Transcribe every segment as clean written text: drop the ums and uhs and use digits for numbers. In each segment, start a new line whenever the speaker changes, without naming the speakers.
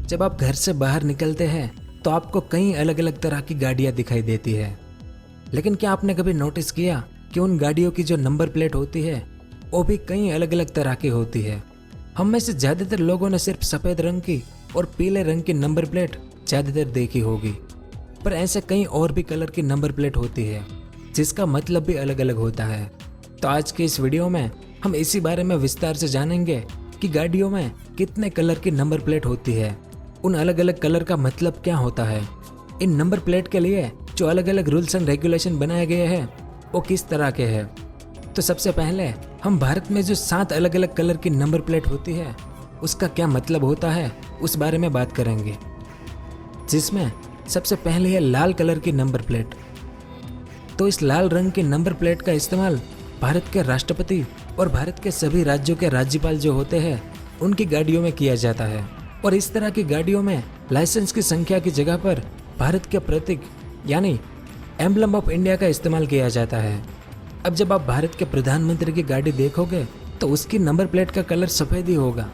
जब आप घर से बाहर निकलते हैं तो आपको कई अलग अलग तरह की गाड़ियां दिखाई देती है। लेकिन क्या आपने कभी नोटिस किया कि उन गाड़ियों की जो नंबर प्लेट होती है वो भी कई अलग अलग तरह की होती है। हम में से ज़्यादातर लोगों ने सिर्फ सफ़ेद रंग की और पीले रंग की नंबर प्लेट ज़्यादातर देखी होगी, पर ऐसे कई और भी कलर की नंबर प्लेट होती है जिसका मतलब भी अलग अलग होता है। तो आज के इस वीडियो में हम इसी बारे में विस्तार से जानेंगे कि गाड़ियों में कितने कलर की नंबर प्लेट होती है, उन अलग अलग कलर का मतलब क्या होता है, इन नंबर प्लेट के लिए जो अलग अलग रूल्स एंड रेगुलेशन बनाए गए हैं वो किस तरह के हैं। तो सबसे पहले हम भारत में जो 7 अलग अलग कलर की नंबर प्लेट होती है उसका क्या मतलब होता है उस बारे में बात करेंगे, जिसमें सबसे पहले है लाल कलर की नंबर प्लेट। तो इस लाल रंग की नंबर प्लेट का इस्तेमाल भारत के राष्ट्रपति और भारत के सभी राज्यों के राज्यपाल जो होते हैं उनकी गाड़ियों में किया जाता है, और इस तरह की गाड़ियों में लाइसेंस की संख्या की जगह पर भारत के प्रतीक यानी एम्बलम ऑफ इंडिया का इस्तेमाल किया जाता है। अब जब आप भारत के प्रधानमंत्री की गाड़ी देखोगे तो उसकी नंबर प्लेट का कलर सफ़ेद ही होगा।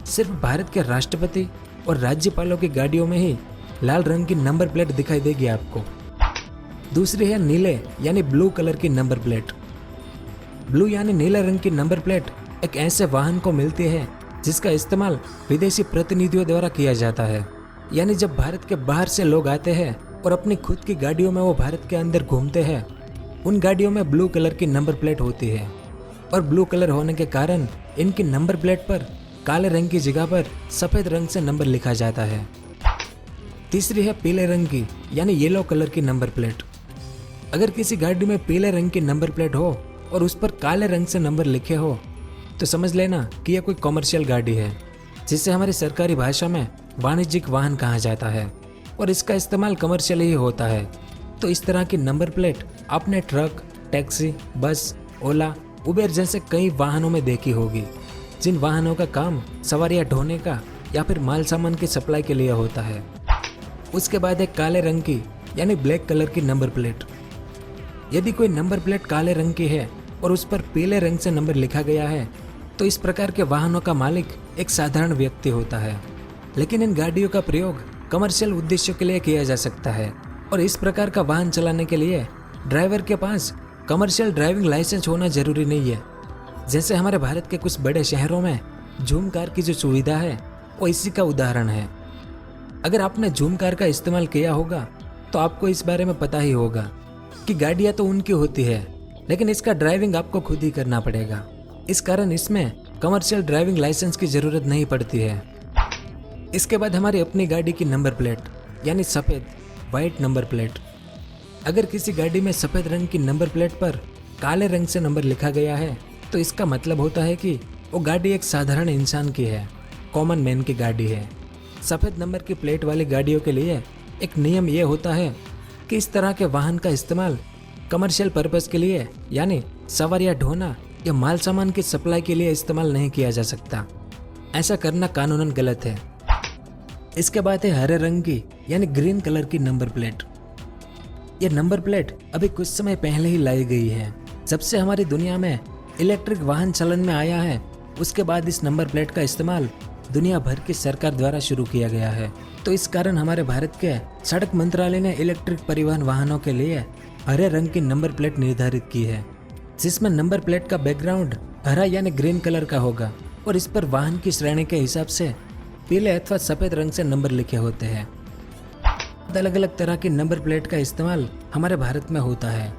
सिर्फ भारत के राष्ट्रपति और राज्यपालों की गाड़ियों में ही लाल रंग की नंबर प्लेट दिखाई देगी आपको। दूसरी है नीले यानी ब्लू कलर की नंबर प्लेट। ब्लू यानी नीले रंग की नंबर प्लेट एक ऐसे वाहन को मिलती है जिसका इस्तेमाल विदेशी प्रतिनिधियों द्वारा किया जाता है। यानी जब भारत के बाहर से लोग आते हैं और अपनी खुद की गाड़ियों में वो भारत के अंदर घूमते हैं, उन गाड़ियों में ब्लू कलर की नंबर प्लेट होती है, और ब्लू कलर होने के कारण इनकी नंबर प्लेट पर काले रंग की जगह पर सफ़ेद रंग से नंबर लिखा जाता है। तीसरी है पीले रंग की यानी येलो कलर की नंबर प्लेट। अगर किसी गाड़ी में पीले रंग की नंबर प्लेट हो और उस पर काले रंग से नंबर लिखे हो तो समझ लेना कि यह कोई कॉमर्शियल गाड़ी है, जिसे हमारी सरकारी भाषा में वाणिज्यिक वाहन कहा जाता है, और इसका इस्तेमाल कमर्शियल ही होता है। तो इस तरह की नंबर प्लेट आपने ट्रक, टैक्सी, बस, ओला, उबेर जैसे कई वाहनों में देखी होगी, जिन वाहनों का काम सवारियां ढोने का या फिर माल सामान की सप्लाई के लिए होता है। उसके बाद है काले रंग की यानी ब्लैक कलर की नंबर प्लेट। यदि कोई नंबर प्लेट काले रंग की है और उस पर पीले रंग से नंबर लिखा गया है तो इस प्रकार के वाहनों का मालिक एक साधारण व्यक्ति होता है। लेकिन इन गाड़ियों का प्रयोग कमर्शियल उद्देश्यों के लिए किया जा सकता है, और इस प्रकार का वाहन चलाने के लिए ड्राइवर के पास कमर्शियल ड्राइविंग लाइसेंस होना जरूरी नहीं है। जैसे हमारे भारत के कुछ बड़े शहरों में जूम कार की जो सुविधा है वो इसी का उदाहरण है। अगर आपने जूम कार का इस्तेमाल किया होगा तो आपको इस बारे में पता ही होगा कि गाड़ियाँ तो उनकी होती है, लेकिन इसका ड्राइविंग आपको खुद ही करना पड़ेगा। इस कारण इसमें कमर्शियल ड्राइविंग लाइसेंस की ज़रूरत नहीं पड़ती है। इसके बाद हमारी अपनी गाड़ी की नंबर प्लेट यानी सफ़ेद वाइट नंबर प्लेट। अगर किसी गाड़ी में सफ़ेद रंग की नंबर प्लेट पर काले रंग से नंबर लिखा गया है तो इसका मतलब होता है कि वो गाड़ी एक साधारण इंसान की है, कॉमन मैन की गाड़ी है। सफ़ेद नंबर की प्लेट वाली गाड़ियों के लिए एक नियम ये होता है कि इस तरह के वाहन का इस्तेमाल कमर्शियल पर्पस के लिए यानी सवारियां ढोना या माल सामान की सप्लाई के लिए इस्तेमाल नहीं किया जा सकता। ऐसा करना कानूनन गलत है। इसके बाद है हरे रंग की यानी ग्रीन कलर की नंबर प्लेट। यह नंबर प्लेट अभी कुछ समय पहले ही लाई गई है। जब से हमारी दुनिया में इलेक्ट्रिक वाहन चलन में आया है उसके बाद इस नंबर प्लेट का इस्तेमाल दुनिया भर की सरकार द्वारा शुरू किया गया है। तो इस कारण हमारे भारत के सड़क मंत्रालय ने इलेक्ट्रिक परिवहन वाहनों के लिए हरे रंग की नंबर प्लेट निर्धारित की है, जिसमें नंबर प्लेट का बैकग्राउंड हरा यानी ग्रीन कलर का होगा, और इस पर वाहन की श्रेणी के हिसाब से पीले अथवा सफ़ेद रंग से नंबर लिखे होते हैं। अलग अलग तरह की नंबर प्लेट का इस्तेमाल हमारे भारत में होता है।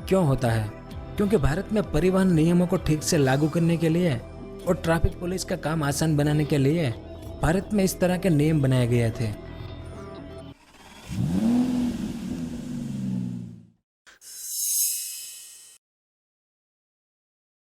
क्यों होता है? क्योंकि भारत में परिवहन नियमों को ठीक से लागू करने के लिए और ट्रैफिक पुलिस का काम आसान बनाने के लिए भारत में इस तरह के नियम बनाए गए थे।